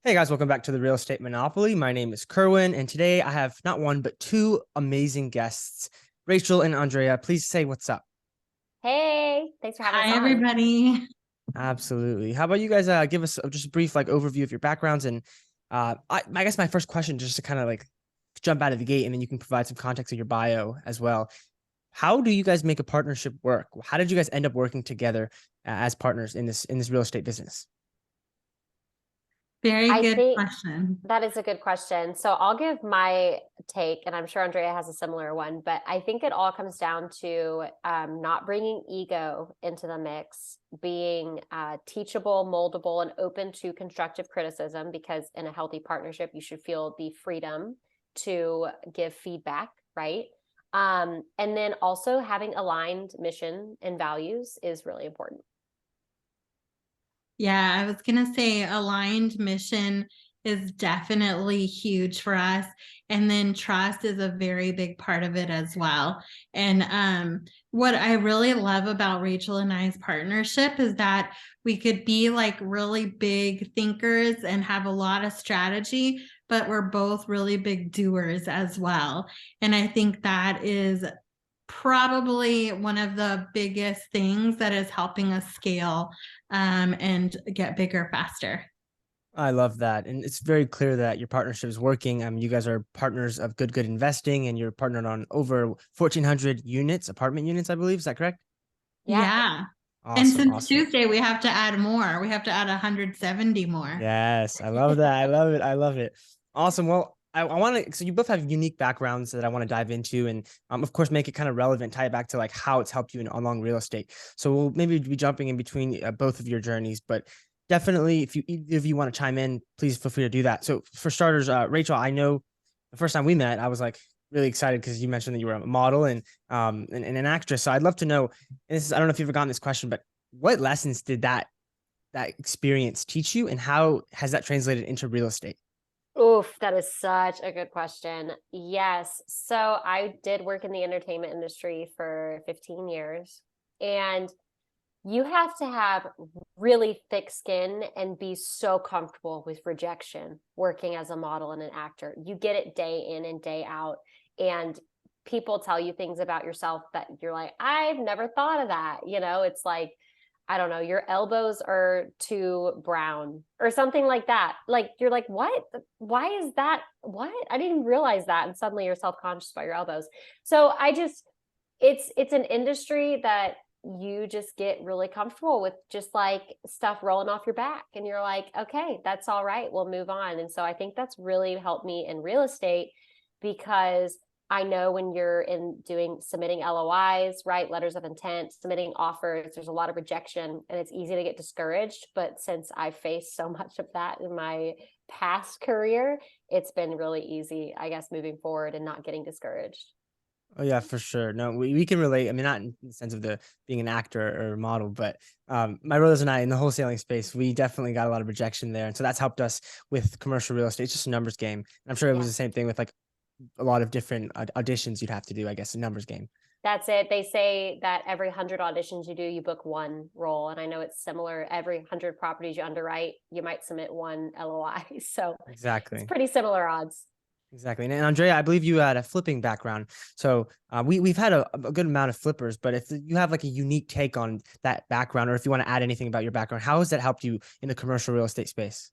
Hey guys, welcome back to the Real Estate Monopoly. My name is Kerwin, and today I have not one but two amazing guests, Rachel and Andrea. Please say what's up. Hey, thanks for having us Hi, on. everybody. Absolutely. How about you guys give us just a brief overview of your backgrounds, and I guess my first question, just to kind of jump out of the gate, and then you can provide some context of your bio as well. How do you guys make a partnership work? How did you guys end up working together as partners in this real estate business? Very I good think question. that is a good question. So I'll give my take, and I'm sure Andrea has a similar one, but I think it all comes down to not bringing ego into the mix, being teachable, moldable, and open to constructive criticism, because in a healthy partnership, you should feel the freedom to give feedback, right? And then also having aligned mission and values is really important. Yeah, I was going to say aligned mission is definitely huge for us. And then trust is a very big part of it as well. And what I really love about Rachel and I's partnership is that we could be like really big thinkers and have a lot of strategy, but we're both really big doers as well. And I think that is probably one of the biggest things that is helping us scale and get bigger faster. I love that. And it's very clear that your partnership is working. You guys are partners of GoodGood Investing, and you're partnered on over 1,400 units, apartment units, I believe. Is that correct? Yeah. Yeah. And Awesome. since Awesome. Tuesday, we have to add more. We have to add 170 more. Yes. I love that. I love it. I love it. Awesome. Well, I want to, so you both have unique backgrounds that I want to dive into, and of course, make it kind of relevant, tie it back to how it's helped you along real estate. So we'll maybe be jumping in between both of your journeys, but definitely if you want to chime in, please feel free to do that. So for starters, Rachel, I know the first time we met, I was really excited because you mentioned that you were a model and an actress. So I'd love to know, and I don't know if you've ever gotten this question, but what lessons did that experience teach you, and how has that translated into real estate? Oof, that is such a good question. Yes. So I did work in the entertainment industry for 15 years, and you have to have really thick skin and be so comfortable with rejection working as a model and an actor. You get it day in and day out, and people tell you things about yourself that you're like, I've never thought of that. It's like, I don't know, your elbows are too brown or something like that. Like, you're like, what? Why is that? What? I didn't realize that. And suddenly you're self-conscious about your elbows. So it's an industry that you just get really comfortable with, just like stuff rolling off your back. And you're like, okay, that's all right. We'll move on. And so I think that's really helped me in real estate, because I know when you're submitting LOIs, right? Letters of intent, submitting offers, there's a lot of rejection and it's easy to get discouraged. But since I faced so much of that in my past career, it's been really easy, I guess, moving forward and not getting discouraged. Oh yeah, for sure. No, we can relate. I mean, not in the sense of the being an actor or a model, but my brothers and I in the wholesaling space, we definitely got a lot of rejection there. And so that's helped us with commercial real estate. It's just a numbers game. And I'm sure it was Yeah. the same thing with a lot of different auditions you'd have to do, I guess, a numbers game. That's it. They say that every 100 auditions you do, you book one role. And I know it's similar. Every 100 properties you underwrite, you might submit one LOI. So it's Exactly. pretty similar odds. Exactly. And Andrea, I believe you had a flipping background. So we've had a good amount of flippers, but if you have a unique take on that background, or if you want to add anything about your background, how has that helped you in the commercial real estate space?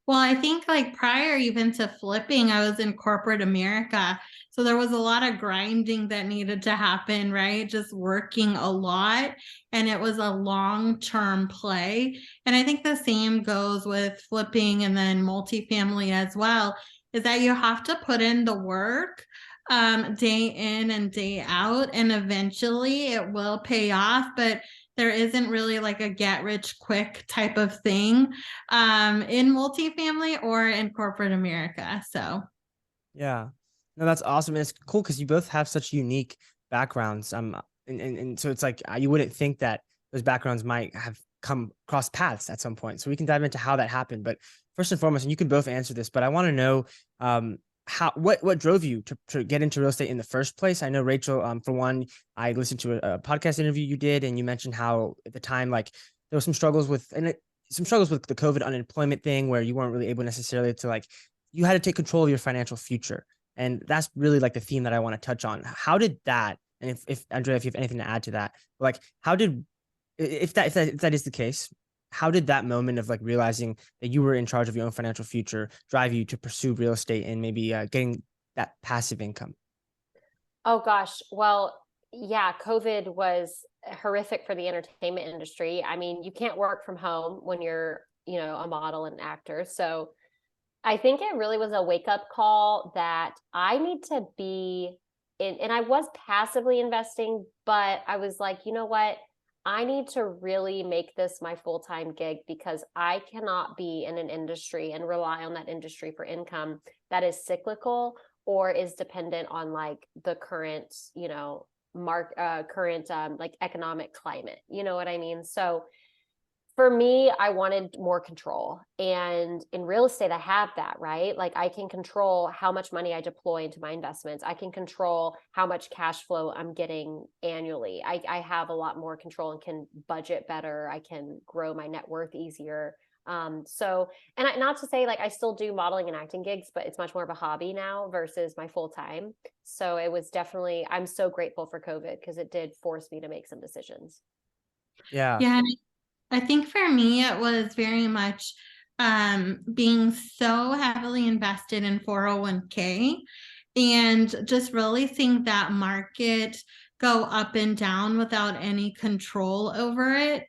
Well, I think like prior even to flipping, I was in corporate America. So there was a lot of grinding that needed to happen, right? Just working a lot. And it was a long-term play. And I think the same goes with flipping and then multifamily as well, is that you have to put in the work day in and day out. And eventually it will pay off. But there isn't really like a get rich quick type of thing in multifamily or in corporate America. So Yeah. No, that's awesome. And it's cool because you both have such unique backgrounds. And so it's you wouldn't think that those backgrounds might have come cross paths at some point. So we can dive into how that happened. But first and foremost, and you can both answer this, but I want to know what drove you to get into real estate in the first place. I know Rachel, for one, I listened to a podcast interview you did, and you mentioned how at the time, there was some struggles with, and some struggles with the COVID unemployment thing where you weren't really able necessarily to like, you had to take control of your financial future. And that's really like the theme that I want to touch on. How did that, and if Andrea, if you have anything to add to that, like how did, if that is the case, how did that moment of like realizing that you were in charge of your own financial future drive you to pursue real estate and maybe getting that passive income? Oh gosh. Well, yeah, COVID was horrific for the entertainment industry. I mean, you can't work from home when you're, a model and actor. So I think it really was a wake up call that I need to be in, and I was passively investing, but I was like, you know what? I need to really make this my full-time gig because I cannot be in an industry and rely on that industry for income that is cyclical or is dependent on like the current, current like economic climate. You know what I mean? So for me, I wanted more control. And in real estate, I have that, right? Like I can control how much money I deploy into my investments. I can control how much cash flow I'm getting annually. I have a lot more control and can budget better. I can grow my net worth easier. Not to say like I still do modeling and acting gigs, but it's much more of a hobby now versus my full time. So it was definitely, I'm so grateful for COVID because it did force me to make some decisions. Yeah. Yeah, I think for me, it was very much being so heavily invested in 401k and just really seeing that market go up and down without any control over it,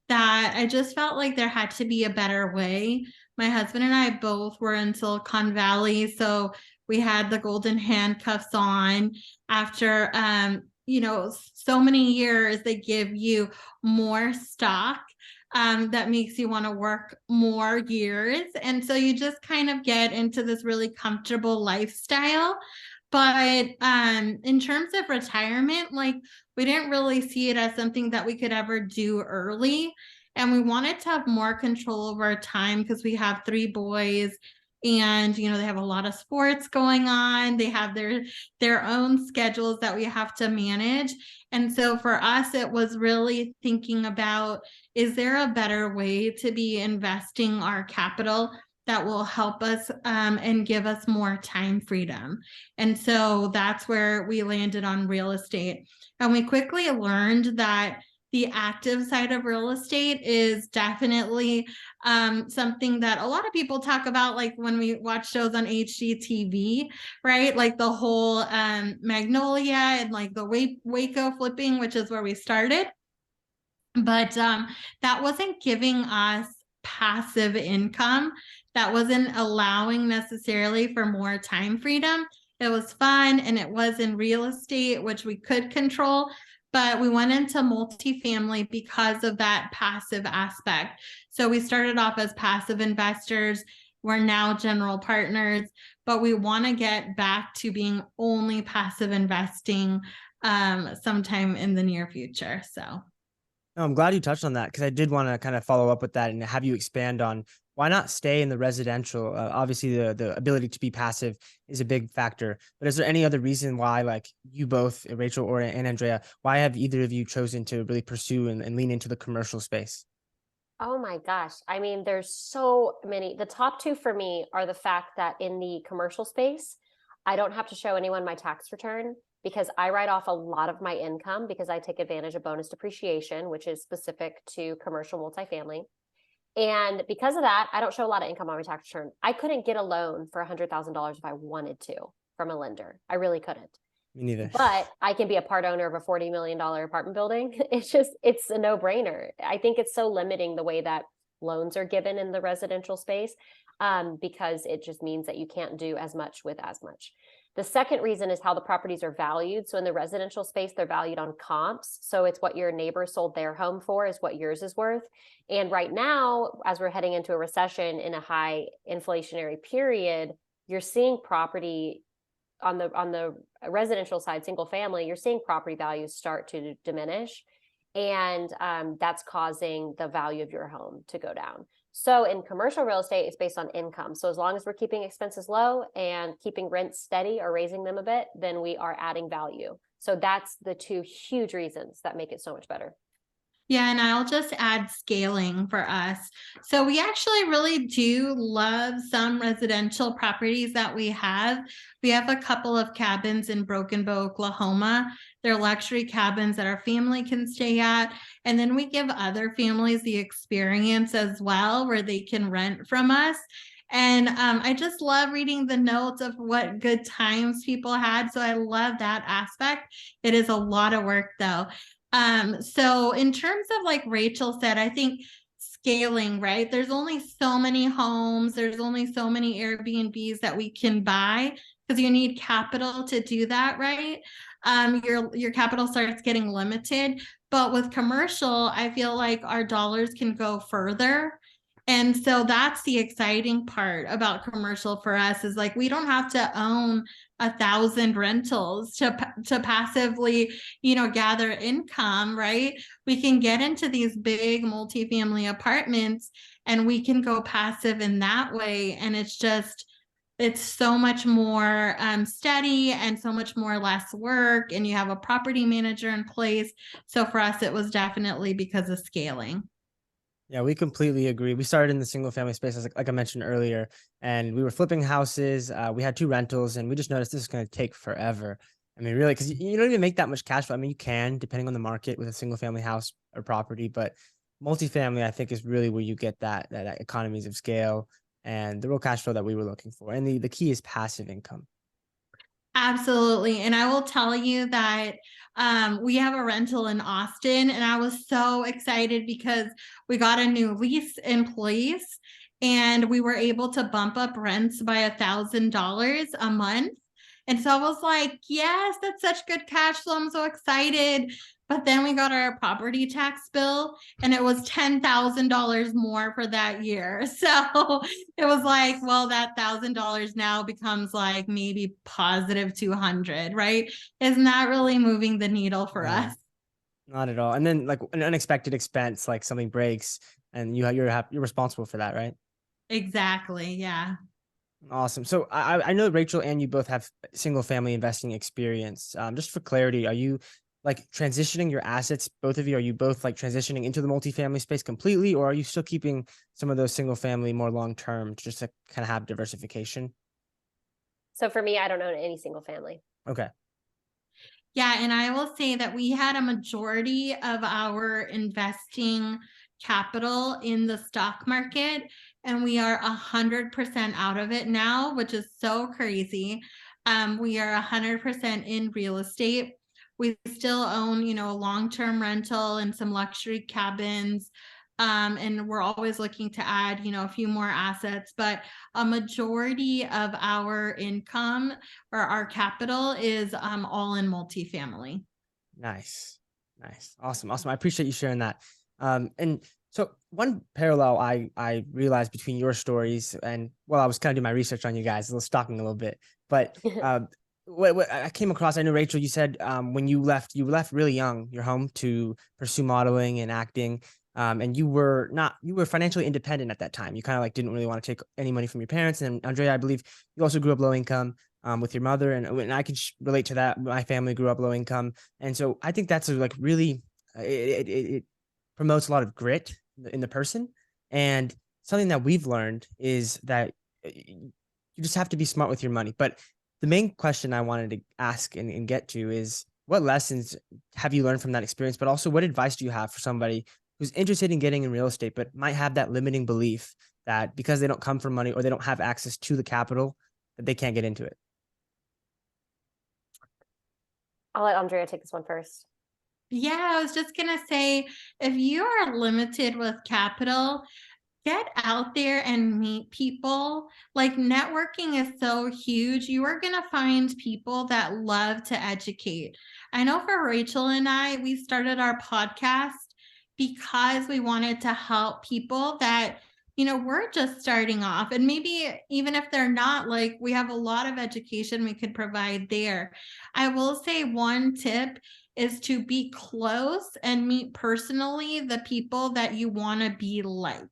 that I just felt like there had to be a better way. My husband and I both were in Silicon Valley, so we had the golden handcuffs on after so many years. They give you more stock that makes you want to work more years. And so you just kind of get into this really comfortable lifestyle. But in terms of retirement, like we didn't really see it as something that we could ever do early. And we wanted to have more control over our time because we have 3 boys and they have a lot of sports going on. They have their own schedules that we have to manage. And so for us, it was really thinking about, is there a better way to be investing our capital that will help us and give us more time freedom? And so that's where we landed on real estate. And we quickly learned that the active side of real estate is definitely something that a lot of people talk about, like when we watch shows on HGTV, right? Like the whole Magnolia and like the Waco flipping, which is where we started. But that wasn't giving us passive income. That wasn't allowing necessarily for more time freedom. It was fun and it was in real estate, which we could control, but we went into multifamily because of that passive aspect. So we started off as passive investors. We're now general partners, but we want to get back to being only passive investing sometime in the near future. So. No, I'm glad you touched on that because I did want to kind of follow up with that and have you expand on why not stay in the residential. Obviously, the ability to be passive is a big factor. But is there any other reason why, like you both, Rachel and Andrea, why have either of you chosen to really pursue and lean into the commercial space? Oh my gosh. I mean, there's so many. The top two for me are the fact that in the commercial space, I don't have to show anyone my tax return because I write off a lot of my income because I take advantage of bonus depreciation, which is specific to commercial multifamily. And because of that, I don't show a lot of income on my tax return. I couldn't get a loan for $100,000 if I wanted to from a lender. I really couldn't. Me neither. But I can be a part owner of a $40 million apartment building. It's a no brainer. I think it's so limiting the way that loans are given in the residential space because it just means that you can't do as much with as much. The second reason is how the properties are valued. So in the residential space, they're valued on comps. So it's what your neighbor sold their home for is what yours is worth. And right now, as we're heading into a recession in a high inflationary period, you're seeing property on the residential side, single family, you're seeing property values start to diminish. And that's causing the value of your home to go down. So in commercial real estate, it's based on income. So as long as we're keeping expenses low and keeping rents steady or raising them a bit, then we are adding value. So that's the two huge reasons that make it so much better. Yeah, and I'll just add scaling for us. So we actually really do love some residential properties that we have. We have a couple of cabins in Broken Bow, Oklahoma. They're luxury cabins that our family can stay at. And then we give other families the experience as well, where they can rent from us. And I just love reading the notes of what good times people had. So I love that aspect. It is a lot of work though. So in terms of like Rachel said, I think scaling, right? There's only so many homes, there's only so many Airbnbs that we can buy because you need capital to do that, right? Your capital starts getting limited. But with commercial, I feel like our dollars can go further. And so that's the exciting part about commercial for us is like we don't have to own 1,000 rentals to passively, gather income, right? We can get into these big multifamily apartments and we can go passive in that way. And it's so much more steady and so much more less work. And you have a property manager in place. So for us, it was definitely because of scaling. Yeah, we completely agree. We started in the single family space, like I mentioned earlier, and we were flipping houses. We had 2 rentals, and we just noticed this is going to take forever. I mean, really, because you don't even make that much cash flow. I mean, you can, depending on the market with a single family house or property, but multifamily, I think, is really where you get that economies of scale and the real cash flow that we were looking for. And the key is passive income. Absolutely. And I will tell you that we have a rental in Austin, and I was so excited because we got a new lease in place and we were able to bump up rents by $1,000 a month. And so I was like, yes, that's such good cash flow. I'm so excited. But then we got our property tax bill and it was $10,000 more for that year. So it was like, well, that $1,000 now becomes like maybe positive 200, right? Isn't that really moving the needle for No, us? not at all. And then like an unexpected expense, like something breaks, and you're responsible for that, right? Exactly. Yeah. Awesome. So I know Rachel and you both have single family investing experience. Just for clarity, are you like transitioning your assets? Both of you, are you both like transitioning into the multifamily space completely, or are you still keeping some of those single family more long term just to kind of have diversification? So for me, I don't own any single family. Okay. Yeah, and I will say that we had a majority of our investing capital in the stock market, and we are 100% out of it now, which is so crazy. We are 100% in real estate. We still own, a long-term rental and some luxury cabins. And we're always looking to add, a few more assets, but a majority of our income or our capital is all in multifamily. Nice. Nice. Awesome. Awesome. I appreciate you sharing that. And so one parallel I realized between your stories and well, I was kind of doing my research on you guys, a little stalking a little bit, but what I came across, I know Rachel, you said when you left really young, your home to pursue modeling and acting. And you were financially independent at that time. You kind of like didn't really want to take any money from your parents. And Andrea, I believe you also grew up low income with your mother, and I could relate to that. My family grew up low income, and so I think that's like really it promotes a lot of grit in the person. And something that we've learned is that you just have to be smart with your money. But the main question I wanted to ask and get to is what lessons have you learned from that experience? But also, what advice do you have for somebody who's interested in getting in real estate, but might have that limiting belief that because they don't come from money or they don't have access to the capital, that they can't get into it? I'll let Andrea take this one first. Yeah, I was just going to say if you are limited with capital, get out there and meet people. Like networking is so huge. You are going to find people that love to educate. I know for Rachel and I, we started our podcast because we wanted to help people that, we're just starting off. And maybe even if they're not, like we have a lot of education we could provide there. I will say one tip is to be close and meet personally the people that you want to be like.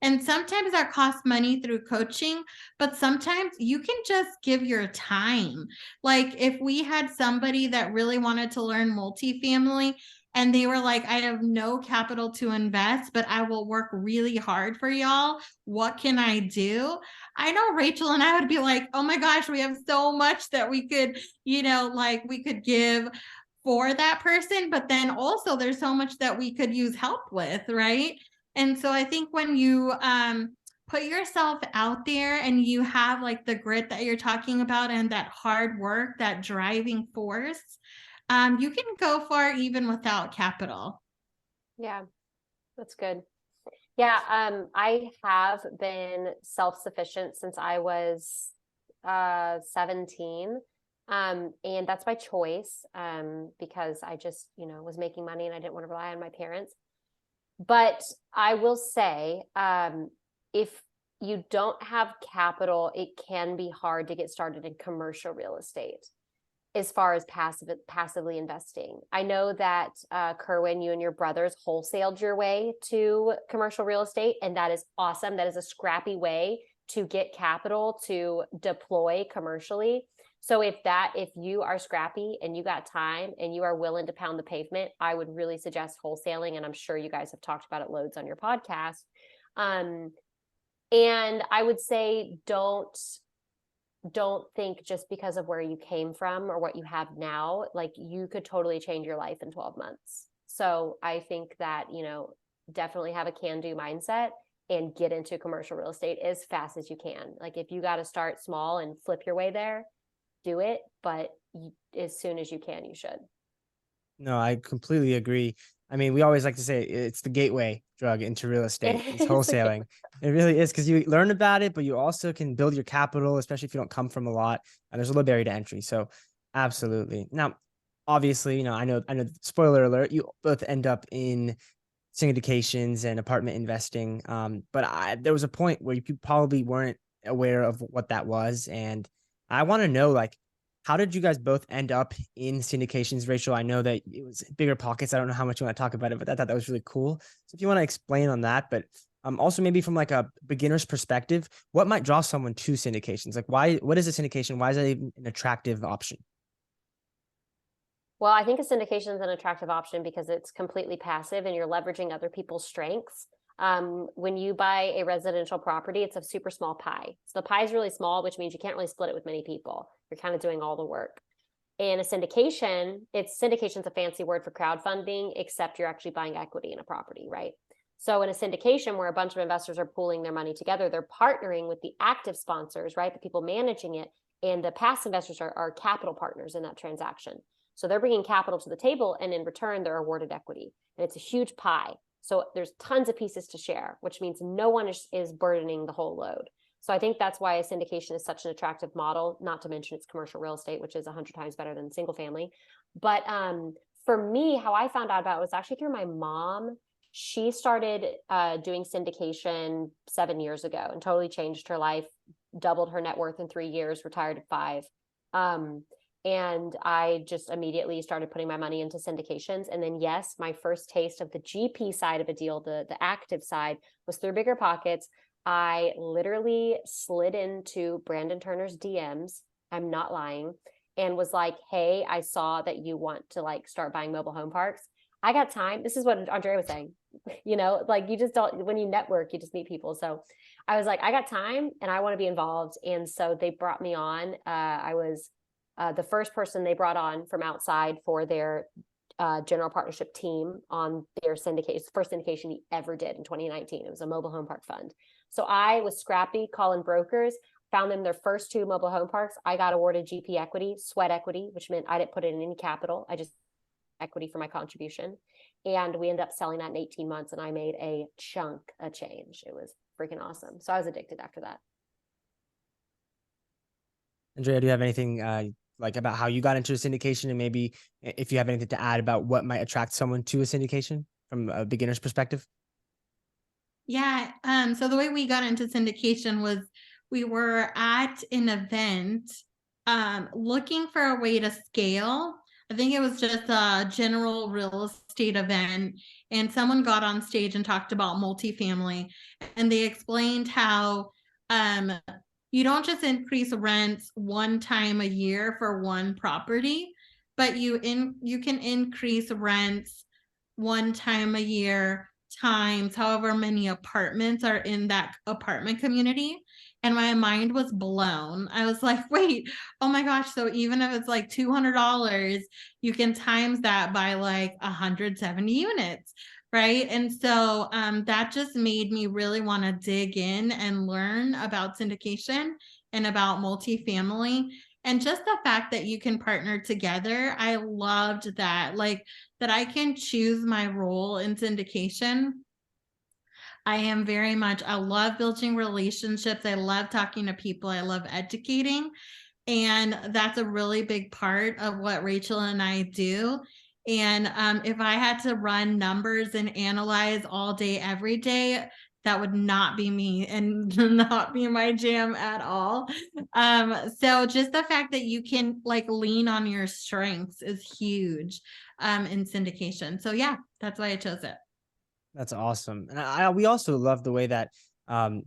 And sometimes that costs money through coaching, but sometimes you can just give your time. Like if we had somebody that really wanted to learn multifamily, And they were like, I have no capital to invest, but I will work really hard for y'all. What can I do? I know Rachel and I would be like, oh my gosh, we have so much that we could, like we could give for that person. But then also there's so much that we could use help with, right? And so I think when you put yourself out there and you have like the grit that you're talking about and that hard work, that driving force, you can go far even without capital. Yeah, that's good. Yeah, I have been self-sufficient since I was 17. And that's by choice, because I just, was making money and I didn't want to rely on my parents. But I will say, if you don't have capital, it can be hard to get started in commercial real estate as far as passively investing. I know that Kerwin, you and your brothers wholesaled your way to commercial real estate, and that is awesome. That is a scrappy way to get capital to deploy commercially. So if you are scrappy and you got time and you are willing to pound the pavement, I would really suggest wholesaling. And I'm sure you guys have talked about it loads on your podcast. And I would say don't think just because of where you came from or what you have now, like you could totally change your life in 12 months. So I think that, definitely have a can-do mindset and get into commercial real estate as fast as you can. Like if you got to start small and flip your way there, do it. But as soon as you can, you should. No, I completely agree. I mean, we always like to say it's the gateway drug into real estate. It's wholesaling. It really is, because you learn about it, but you also can build your capital, especially if you don't come from a lot. And there's a low barrier to entry. So absolutely. Now, obviously, I know, spoiler alert, you both end up in syndications and apartment investing. But there was a point where you probably weren't aware of what that was. And I want to know, like, how did you guys both end up in syndications? Rachel, I know that it was bigger pockets. I don't know how much you want to talk about it, but I thought that was really cool. So if you want to explain on that, but also maybe from like a beginner's perspective, what might draw someone to syndications? Like what is a syndication? Why is that even an attractive option? Well, I think a syndication is an attractive option because it's completely passive and you're leveraging other people's strengths. When you buy a residential property, it's a super small pie. So the pie is really small, which means you can't really split it with many people. You're kind of doing all the work. In a syndication, syndication's a fancy word for crowdfunding, except you're actually buying equity in a property, right? So in a syndication where a bunch of investors are pooling their money together, they're partnering with the active sponsors, right? The people managing it, and the passive investors are capital partners in that transaction. So they're bringing capital to the table, and in return, they're awarded equity. And it's a huge pie. So there's tons of pieces to share, which means no one is burdening the whole load. So I think that's why a syndication is such an attractive model, not to mention it's commercial real estate, which is 100 times better than single family. But for me, how I found out about it was actually through my mom. She started doing syndication 7 years ago and totally changed her life, doubled her net worth in 3 years, retired at 5. And I just immediately started putting my money into syndications. And then, yes, my first taste of the GP side of a deal, the active side, was through Bigger Pockets. I literally slid into Brandon Turner's DMs. I'm not lying. And was like, hey, I saw that you want to like start buying mobile home parks. I got time. This is what Andrea was saying. Like you just don't, when you network, you just meet people. So I was like, I got time and I want to be involved. And so they brought me on. I was the first person they brought on from outside for their general partnership team on their syndicate. First syndication he ever did in 2019. It was a mobile home park fund. So I was scrappy calling brokers, found them their first 2 mobile home parks. I got awarded GP equity, sweat equity, which meant I didn't put it in any capital. I just equity for my contribution. And we ended up selling that in 18 months and I made a chunk of change. It was freaking awesome. So I was addicted after that. Andrea, do you have anything like about how you got into a syndication, and maybe if you have anything to add about what might attract someone to a syndication from a beginner's perspective? Yeah. So the way we got into syndication was we were at an event looking for a way to scale. I think it was just a general real estate event, and someone got on stage and talked about multifamily, and they explained how you don't just increase rents one time a year for one property, but you can increase rents one time a year times however many apartments are in that apartment community. And my mind was blown. I was like, wait, oh my gosh. So even if it's like $200, you can times that by like 170 units. Right. And so that just made me really want to dig in and learn about syndication and about multifamily. And just the fact that you can partner together, I loved that. Like that I can choose my role in syndication. I am very much, I love building relationships. I love talking to people. I love educating. And that's a really big part of what Rachel and I do. And if I had to run numbers and analyze all day, every day, that would not be me and not be my jam at all. So just the fact that you can like lean on your strengths is huge in syndication. So yeah, that's why I chose it. That's awesome. And we also love the way that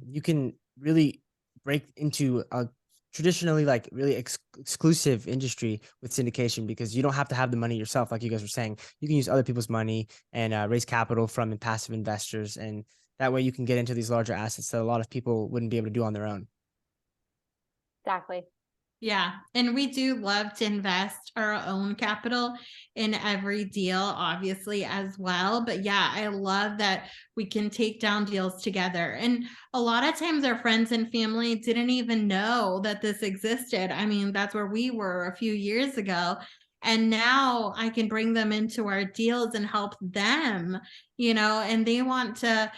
you can really break into a traditionally like really exclusive industry with syndication, because you don't have to have the money yourself. Like you guys were saying, you can use other people's money and raise capital from passive investors. And that way you can get into these larger assets that a lot of people wouldn't be able to do on their own. Exactly. Yeah. And we do love to invest our own capital in every deal, obviously, as well. But yeah, I love that we can take down deals together. And a lot of times our friends and family didn't even know that this existed. I mean, that's where we were a few years ago. And now I can bring them into our deals and help them, and they want to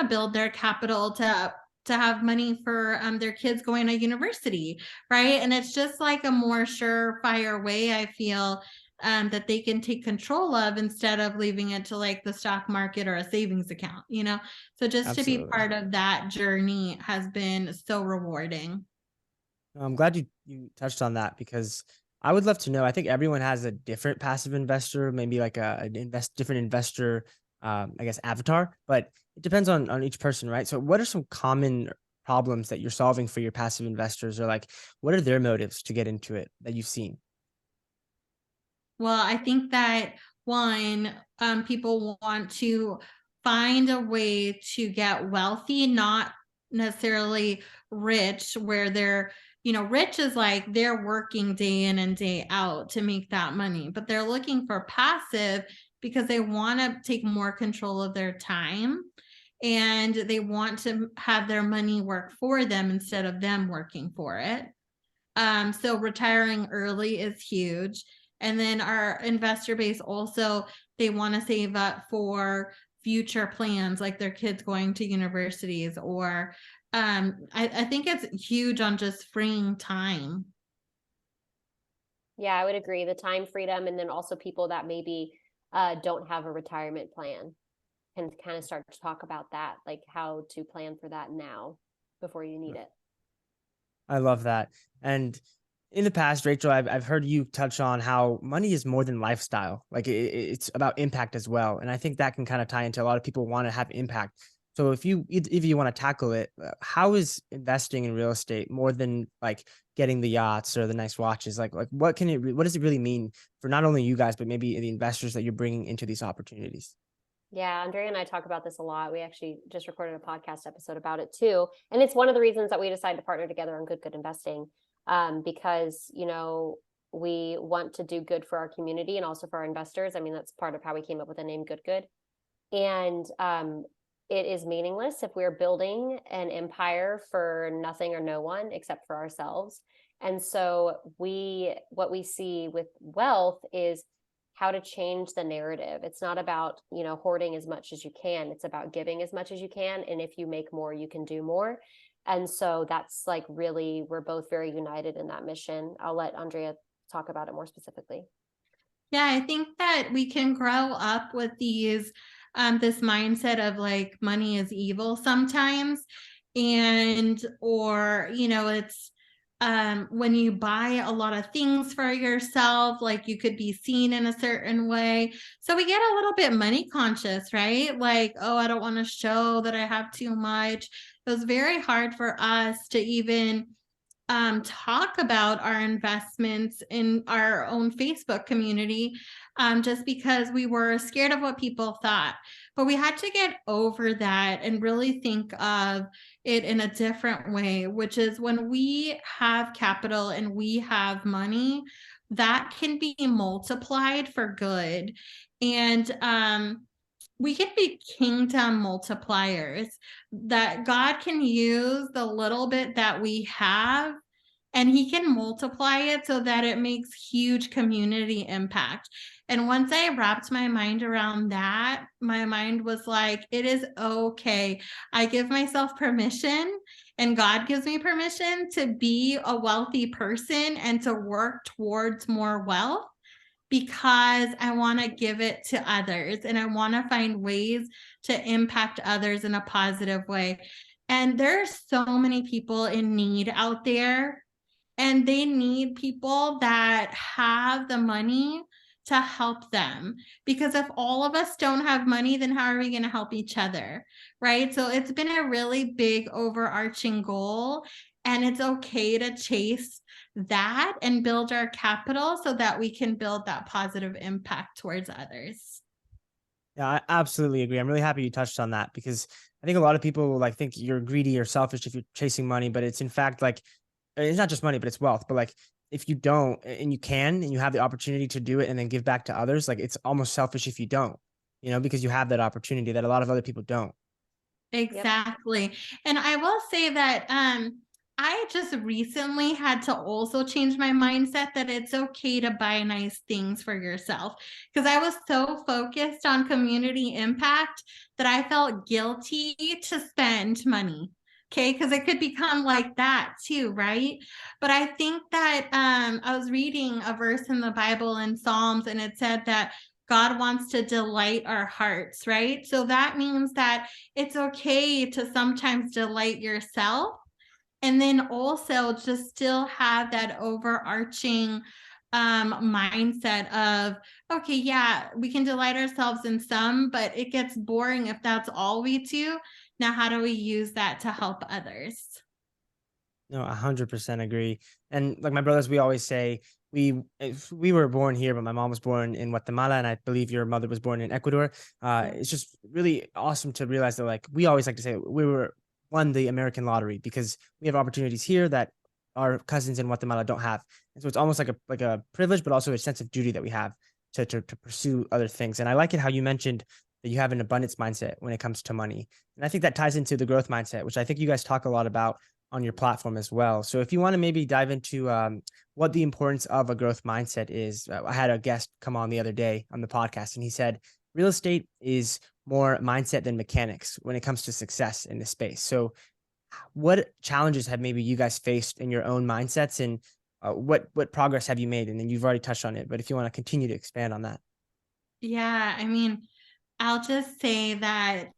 build their capital to have money for their kids going to university, right? And it's just like a more surefire way, I feel, that they can take control of instead of leaving it to like the stock market or a savings account, So just to be Absolutely. part of that journey has been so rewarding. I'm glad you touched on that, because I would love to know. I think everyone has a different passive investor, maybe like different investor, I guess avatar, but it depends on each person, right? So, what are some common problems that you're solving for your passive investors, or like what are their motives to get into it that you've seen? Well, I think that one, people want to find a way to get wealthy, not necessarily rich, where they're, rich is like they're working day in and day out to make that money, but they're looking for passive because they want to take more control of their time and they want to have their money work for them instead of them working for it. So retiring early is huge. And then our investor base also, they want to save up for future plans, like their kids going to universities, or I think it's huge on just freeing time. Yeah, I would agree. The time freedom, and then also people that maybe don't have a retirement plan can kind of start to talk about that, like how to plan for that now before you need it. I love that. And in the past, Rachel, I've heard you touch on how money is more than lifestyle. Like it's about impact as well. And I think that can kind of tie into a lot of people want to have impact. So if you want to tackle it, how is investing in real estate more than like getting the yachts or the nice watches? Like what does it really mean for not only you guys, but maybe the investors that you're bringing into these opportunities? Yeah, Andrea and I talk about this a lot. We actually just recorded a podcast episode about it too. And it's one of the reasons that we decided to partner together on GoodGood Investing, because, we want to do good for our community and also for our investors. I mean, that's part of how we came up with the name GoodGood. And it is meaningless if we're building an empire for nothing or no one except for ourselves. And so what we see with wealth is how to change the narrative. It's not about, hoarding as much as you can. It's about giving as much as you can. And if you make more, you can do more. And so that's like really, we're both very united in that mission. I'll let Andrea talk about it more specifically. Yeah, I think that we can grow up with this mindset of like money is evil sometimes. Or it's when you buy a lot of things for yourself, like you could be seen in a certain way. So we get a little bit money conscious, right? Like, oh, I don't want to show that I have too much. It was very hard for us to even talk about our investments in our own Facebook community, just because we were scared of what people thought. But we had to get over that and really think of it in a different way, which is when we have capital and we have money, that can be multiplied for good. And we can be kingdom multipliers, that God can use the little bit that we have and he can multiply it so that it makes huge community impact. And once I wrapped my mind around that, my mind was like, it is okay. I give myself permission and God gives me permission to be a wealthy person and to work towards more wealth, because I want to give it to others and I want to find ways to impact others in a positive way. And there are so many people in need out there, and they need people that have the money to help them. Because if all of us don't have money, then how are we going to help each other? Right. So it's been a really big overarching goal, and it's okay to chase that and build our capital so that we can build that positive impact towards others. Yeah, I absolutely agree. I'm really happy you touched on that, because I think a lot of people like think you're greedy or selfish if you're chasing money, but it's in fact like it's not just money, but it's wealth. But like if you don't and you can and you have the opportunity to do it and then give back to others, like it's almost selfish if you don't, because you have that opportunity that a lot of other people don't. Yep. Exactly. And I will say that I just recently had to also change my mindset that it's okay to buy nice things for yourself, because I was so focused on community impact that I felt guilty to spend money. Okay, because it could become like that too, right? But I think that I was reading a verse in the Bible in Psalms, and it said that God wants to delight our hearts, right? So that means that it's okay to sometimes delight yourself, and then also just still have that overarching mindset of, okay, yeah, we can delight ourselves in some, but it gets boring if that's all we do. Now how do we use that to help others? No, 100% agree. And like my brothers, we always say we were born here, but my mom was born in Guatemala, and I believe your mother was born in Ecuador. It's just really awesome to realize that, like, we always like to say we were won the American lottery because we have opportunities here that our cousins in Guatemala don't have. And so it's almost like a privilege, but also a sense of duty that we have to pursue other things. And I like it how you mentioned that you have an abundance mindset when it comes to money. And I think that ties into the growth mindset, which I think you guys talk a lot about on your platform as well. So if you want to maybe dive into what the importance of a growth mindset is, I had a guest come on the other day on the podcast, and he said real estate is more mindset than mechanics when it comes to success in this space. So what challenges have maybe you guys faced in your own mindsets, and what progress have you made? And then you've already touched on it, but if you want to continue to expand on that. Yeah, I mean, I'll just say that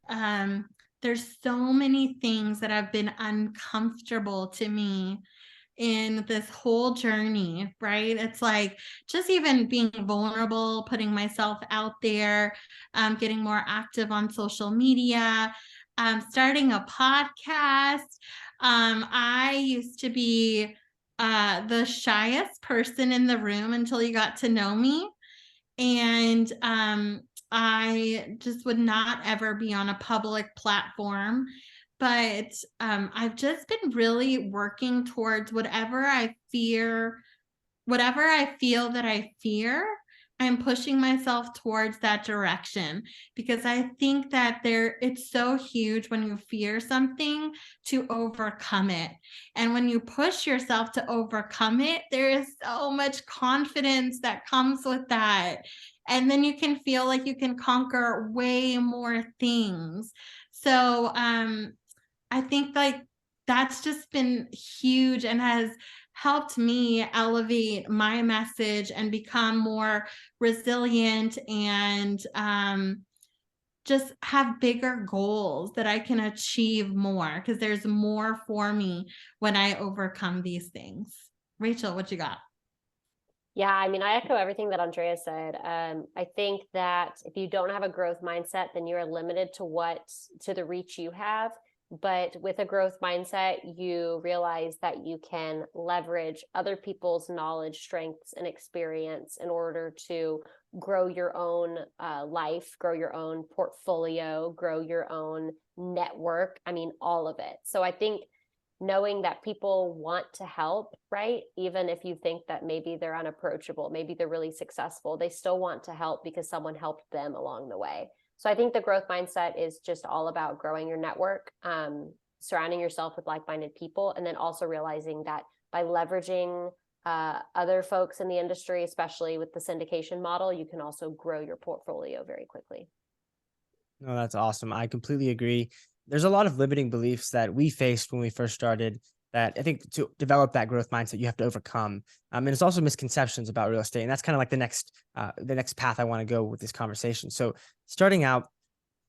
there's so many things that have been uncomfortable to me in this whole journey, right? It's like just even being vulnerable, putting myself out there, getting more active on social media, starting a podcast. I used to be the shyest person in the room until you got to know me. And I just would not ever be on a public platform. But I've just been really working towards whatever I feel that I fear, I'm pushing myself towards that direction, because I think that it's so huge when you fear something to overcome it. And when you push yourself to overcome it, there is so much confidence that comes with that. And then you can feel like you can conquer way more things. So I think like that's just been huge and has helped me elevate my message and become more resilient, and just have bigger goals that I can achieve more, because there's more for me when I overcome these things. Rachel, what you got? Yeah, I mean, I echo everything that Andrea said. I think that if you don't have a growth mindset, then you're limited to the reach you have. But with a growth mindset, you realize that you can leverage other people's knowledge, strengths, and experience in order to grow your own life, grow your own portfolio, grow your own network. I mean, all of it. So I think knowing that people want to help, right? Even if you think that maybe they're unapproachable, maybe they're really successful, they still want to help because someone helped them along the way. So I think the growth mindset is just all about growing your network, surrounding yourself with like-minded people, and then also realizing that by leveraging other folks in the industry, especially with the syndication model, you can also grow your portfolio very quickly. No, that's awesome. I completely agree. There's a lot of limiting beliefs that we faced when we first started that I think to develop that growth mindset, you have to overcome. And it's also misconceptions about real estate. And that's kind of like the next path I want to go with this conversation. So starting out,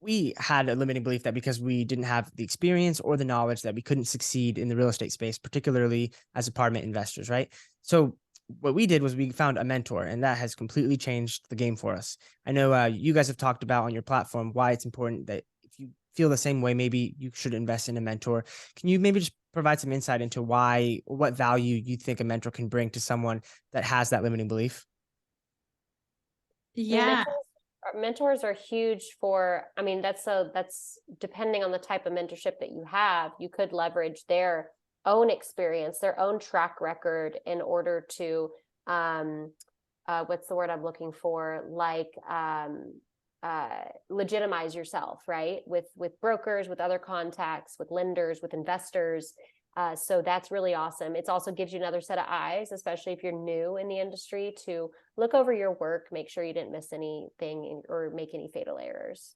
we had a limiting belief that because we didn't have the experience or the knowledge that we couldn't succeed in the real estate space, particularly as apartment investors, right? So what we did was we found a mentor, and that has completely changed the game for us. I know you guys have talked about on your platform why it's important that if you feel the same way, maybe you should invest in a mentor. Can you maybe just provide some insight into why, what value you think a mentor can bring to someone that has that limiting belief? Yeah. Mentors are huge for, I mean, that's depending on the type of mentorship that you have, you could leverage their own experience, their own track record in order to, what's the word I'm looking for? Like, legitimize yourself, right? With brokers, with other contacts, with lenders, with investors. So that's really awesome. It also gives you another set of eyes, especially if you're new in the industry, to look over your work, make sure you didn't miss anything or make any fatal errors.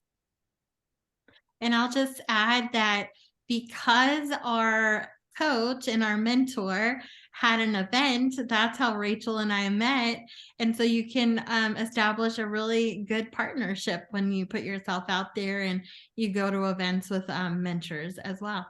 And I'll just add that because our coach and our mentor had an event, that's how Rachel and I met. And so you can establish a really good partnership when you put yourself out there and you go to events with mentors as well.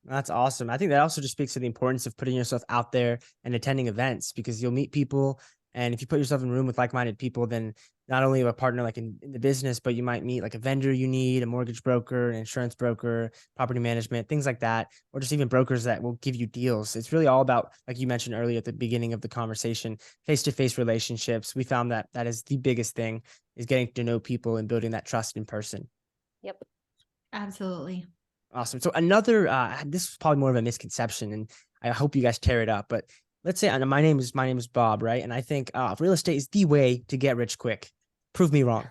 That's awesome. I think that also just speaks to the importance of putting yourself out there and attending events because you'll meet people. And if you put yourself in a room with like-minded people, then not only a partner like in the business, but you might meet like a vendor you need, a mortgage broker, an insurance broker, property management, things like that, or just even brokers that will give you deals. It's really all about, like you mentioned earlier at the beginning of the conversation, face-to-face relationships. We found that that is the biggest thing, is getting to know people and building that trust in person. Yep. Absolutely. Awesome. So another, this is probably more of a misconception, and I hope you guys tear it up. But let's say my name is Bob, right? And I think real estate is the way to get rich quick. Prove me wrong.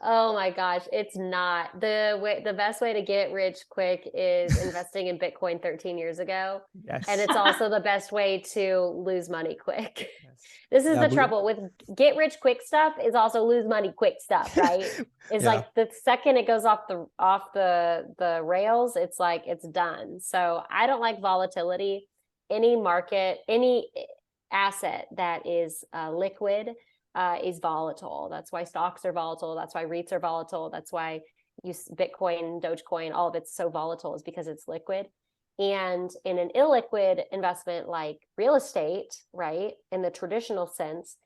Oh my gosh, it's not. The best way to get rich quick is investing in Bitcoin 13 years ago. Yes. And it's also the best way to lose money quick. Yes. This is Yeah, the trouble with get rich quick stuff, is also lose money quick stuff, right? It's Yeah. like the second it goes off the rails, it's like it's done. So I don't like volatility. Any market, any asset that is liquid is volatile. That's why stocks are volatile. That's why REITs are volatile. That's why Bitcoin, Dogecoin, all of it's so volatile, is because it's liquid. And in an illiquid investment like real estate, right, in the traditional sense,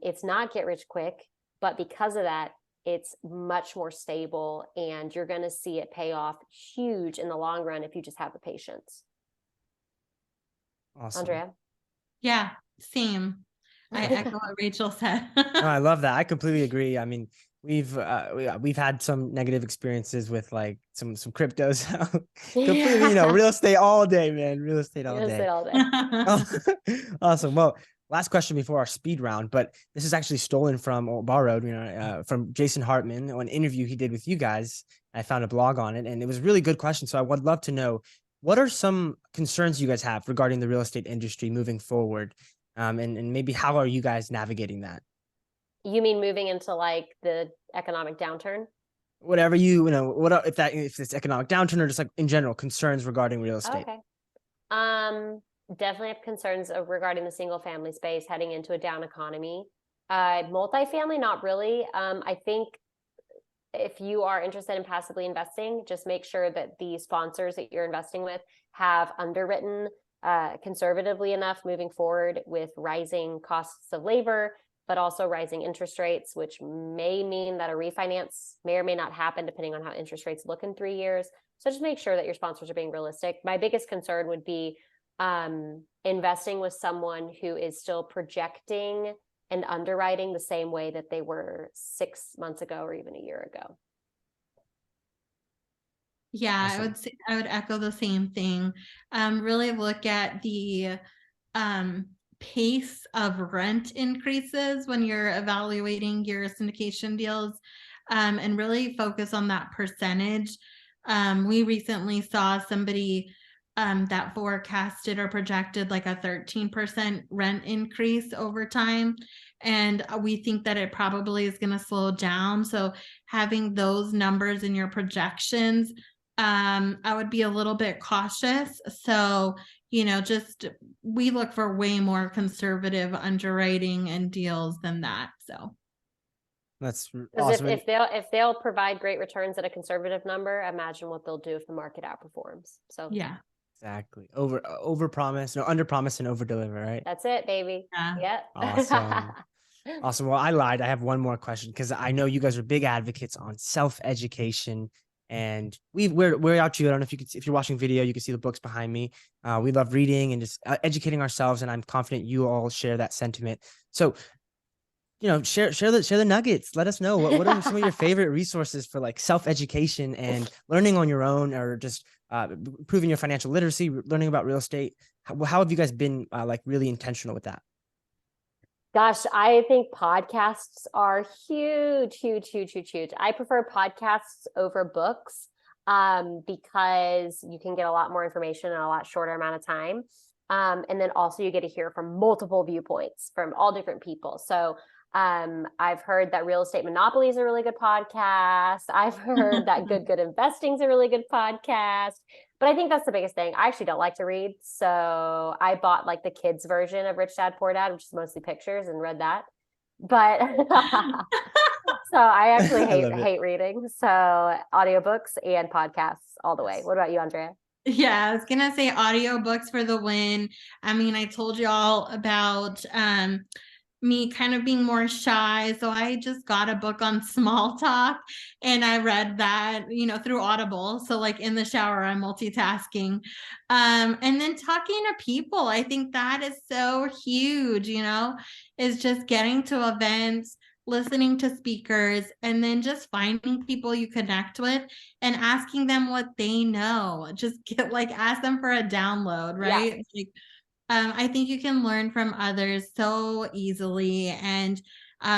it's not get rich quick, but because of that, it's much more stable, and you're going to see it pay off huge in the long run if you just have the patience. Awesome. Andrea? Yeah, same. I echo what Rachel said. No, I love that. I completely agree. I mean, we've had some negative experiences with like some cryptos. Completely, real estate all day, man. Real estate all Real day. estate all day. Awesome. Well, last question before our speed round, but this is actually stolen from or borrowed, from Jason Hartman, an interview he did with you guys. I found a blog on it, and it was a really good question. So I would love to know, what are some concerns you guys have regarding the real estate industry moving forward? And maybe how are you guys navigating that? You mean moving into like the economic downturn? Whatever if it's economic downturn or just like in general concerns regarding real estate. Okay. Definitely have concerns regarding the single family space heading into a down economy. Multifamily, not really. I think if you are interested in passively investing, just make sure that the sponsors that you're investing with have underwritten conservatively enough moving forward with rising costs of labor, but also rising interest rates, which may mean that a refinance may or may not happen depending on how interest rates look in 3 years. So just make sure that your sponsors are being realistic. My biggest concern would be investing with someone who is still projecting and underwriting the same way that they were 6 months ago or even a year ago. Yeah, Awesome. I would say I would echo the same thing. Really look at the pace of rent increases when you're evaluating your syndication deals, and really focus on that percentage. We recently saw somebody that forecasted or projected like a 13% rent increase over time. And we think that it probably is going to slow down. So having those numbers in your projections, I would be a little bit cautious. So, just we look for way more conservative underwriting and deals than that. So That's Because awesome. if they'll provide great returns at a conservative number, imagine what they'll do if the market outperforms. So yeah. Exactly. Over promise, no, under promise and over deliver, right? that's it, baby. Yeah. Yep. Awesome. Awesome. Well, I lied. I have one more question because I know you guys are big advocates on self-education, and we're out to you. I don't know if you could, if you're watching video, you can see the books behind me. We love reading and just educating ourselves, and I'm confident you all share that sentiment. So, share the nuggets. Let us know what are some of your favorite resources for like self-education and learning on your own, or just improving your financial literacy, learning about real estate. How have you guys been like really intentional with that? Gosh, I think podcasts are huge, huge, huge, huge, huge. I prefer podcasts over books because you can get a lot more information in a lot shorter amount of time. And then also you get to hear from multiple viewpoints from all different people. So I've heard that Real Estate Monopoly is a really good podcast. I've heard that GoodGood Investing is a really good podcast. But I think that's the biggest thing. I actually don't like to read. So I bought like the kids version of Rich Dad Poor Dad, which is mostly pictures, and read that. But so I actually hate reading. So audiobooks and podcasts all the way. What about you, Andrea? Yeah, I was gonna say audiobooks for the win. I mean, I told you all about me kind of being more shy. So I just got a book on small talk and I read that, through Audible. So like in the shower, I'm multitasking. And then talking to people, I think that is so huge, is just getting to events, listening to speakers, and then just finding people you connect with and asking them what they know. Just ask them for a download, right? Yeah. I think you can learn from others so easily, and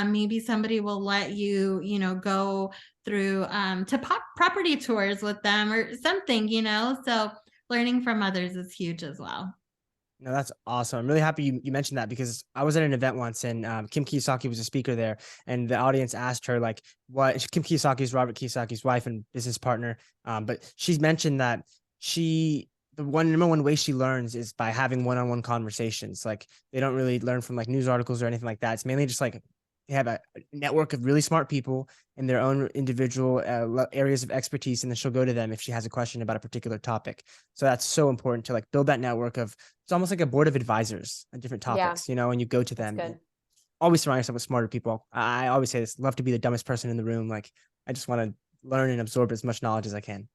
maybe somebody will let you, go through to property tours with them or something, So learning from others is huge as well. No, that's awesome. I'm really happy you mentioned that, because I was at an event once and Kim Kiyosaki was a speaker there, and the audience asked her like what Kim Kiyosaki is Robert Kiyosaki's wife and business partner. But she's mentioned that the number one way she learns is by having one-on-one conversations. Like they don't really learn from like news articles or anything like that. It's mainly just like they have a network of really smart people in their own individual areas of expertise, and then she'll go to them if she has a question about a particular topic. So that's so important to like build that network of, it's almost like a board of advisors on different topics, and you go to them. Good. Always surround yourself with smarter people. I always say this, love to be the dumbest person in the room. Like I just want to learn and absorb as much knowledge as I can.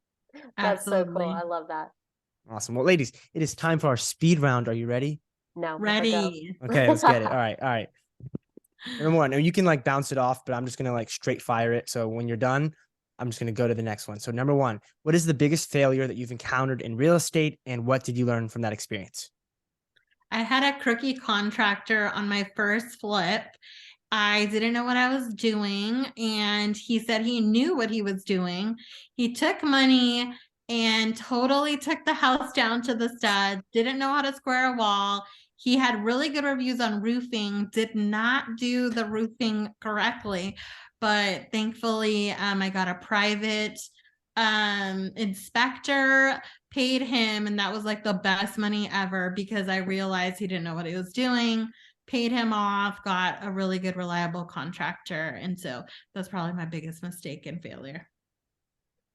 That's so cool. Absolutely. I love that. Awesome. Well, ladies, it is time for our speed round. Are you ready? No. Ready. Okay, let's get it. All right. All right. Number one, and you can like bounce it off, but I'm just going to like straight fire it. So when you're done, I'm just going to go to the next one. So number one, what is the biggest failure that you've encountered in real estate, and what did you learn from that experience? I had a crookie contractor on my first flip. I didn't know what I was doing, and he said he knew what he was doing. He took money and totally took the house down to the studs, didn't know how to square a wall. He had really good reviews on roofing, did not do the roofing correctly, but thankfully I got a private inspector, paid him, and that was like the best money ever because I realized he didn't know what he was doing. Paid him off, got a really good, reliable contractor. And so that's probably my biggest mistake and failure.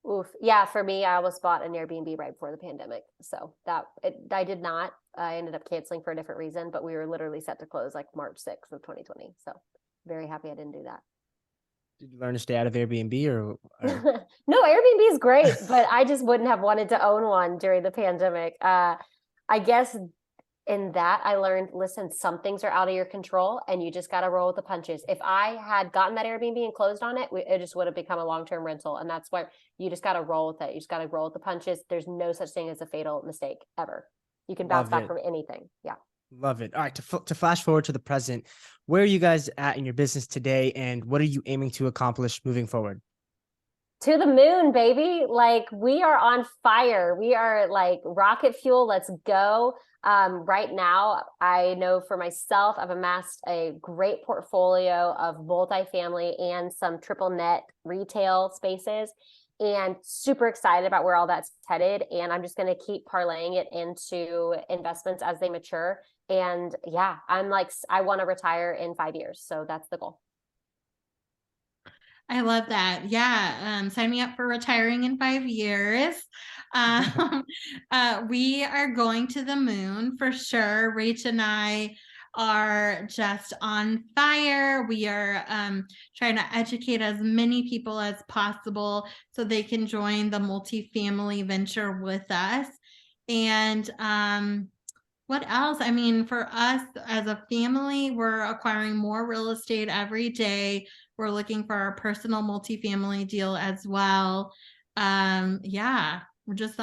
Oof. Yeah, for me, I almost bought an Airbnb right before the pandemic. So I did not. I ended up canceling for a different reason, but we were literally set to close like March 6th of 2020. So very happy I didn't do that. Did you learn to stay out of Airbnb or? No, Airbnb is great, but I just wouldn't have wanted to own one during the pandemic. I guess in that I learned, listen, some things are out of your control and you just got to roll with the punches. If I had gotten that Airbnb and closed on it, it just would have become a long-term rental. And that's where you just got to roll with it. You just got to roll with the punches. There's no such thing as a fatal mistake ever. You can bounce back from anything. Yeah. Love it. All right. To flash forward to the present, where are you guys at in your business today? And what are you aiming to accomplish moving forward? To the moon, baby. Like, we are on fire. We are like rocket fuel. Let's go. Right now, I know for myself, I've amassed a great portfolio of multifamily and some triple net retail spaces, and super excited about where all that's headed. And I'm just going to keep parlaying it into investments as they mature. And yeah, I'm like, I want to retire in 5 years. So that's the goal. I love that. Yeah. Sign me up for retiring in 5 years. We are going to the moon for sure. Rach and I are just on fire. We are trying to educate as many people as possible so they can join the multifamily venture with us. And what else? I mean, for us as a family, we're acquiring more real estate every day. We're looking for our personal multifamily deal as well. Yeah, we're just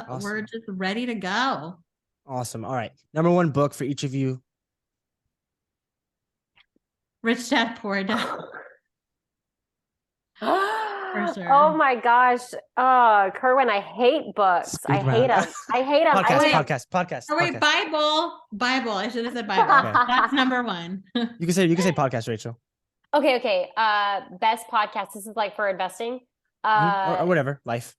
ready to go. Awesome. All right. Number one book for each of you. Rich Dad Poor Dad. Sure. Oh my gosh. Kerwin, I hate books. I hate them. I hate them. Podcast. Oh wait, Bible. I should have said Bible. Okay. That's number one. You can say podcast, Rachel. Okay. Best podcast. This is like for investing. Or whatever. Life.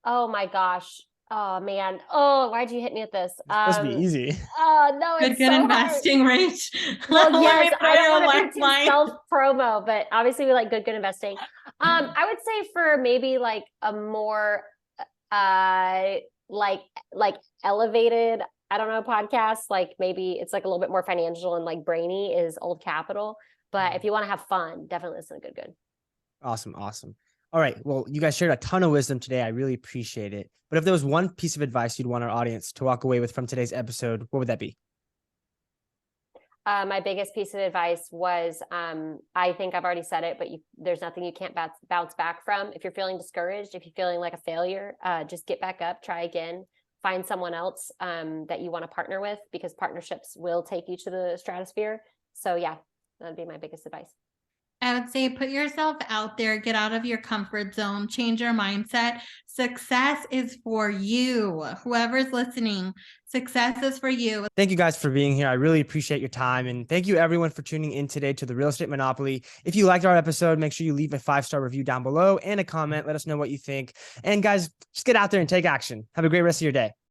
Oh my gosh. Oh man. Oh, why'd you hit me with this? It's supposed to be easy. Oh no, it's good so investing, Rach. Well, yes, I don't want to do self promo, but obviously we like good investing. I would say for maybe like a more like elevated, I don't know, podcast, like maybe it's like a little bit more financial and like brainy, is Old Capital. But if you want to have fun, definitely listen to Good. Awesome. All right. Well, you guys shared a ton of wisdom today. I really appreciate it. But if there was one piece of advice you'd want our audience to walk away with from today's episode, what would that be? My biggest piece of advice was, I think I've already said it, but there's nothing you can't bounce back from. If you're feeling discouraged, if you're feeling like a failure, just get back up, try again, find someone else that you want to partner with, because partnerships will take you to the stratosphere. So yeah, that'd be my biggest advice. I would say put yourself out there, get out of your comfort zone, change your mindset. Success is for you. Whoever's listening, success is for you. Thank you guys for being here. I really appreciate your time. And thank you everyone for tuning in today to the Real Estate Monopoly. If you liked our episode, make sure you leave a 5-star review down below and a comment. Let us know what you think. And guys, just get out there and take action. Have a great rest of your day.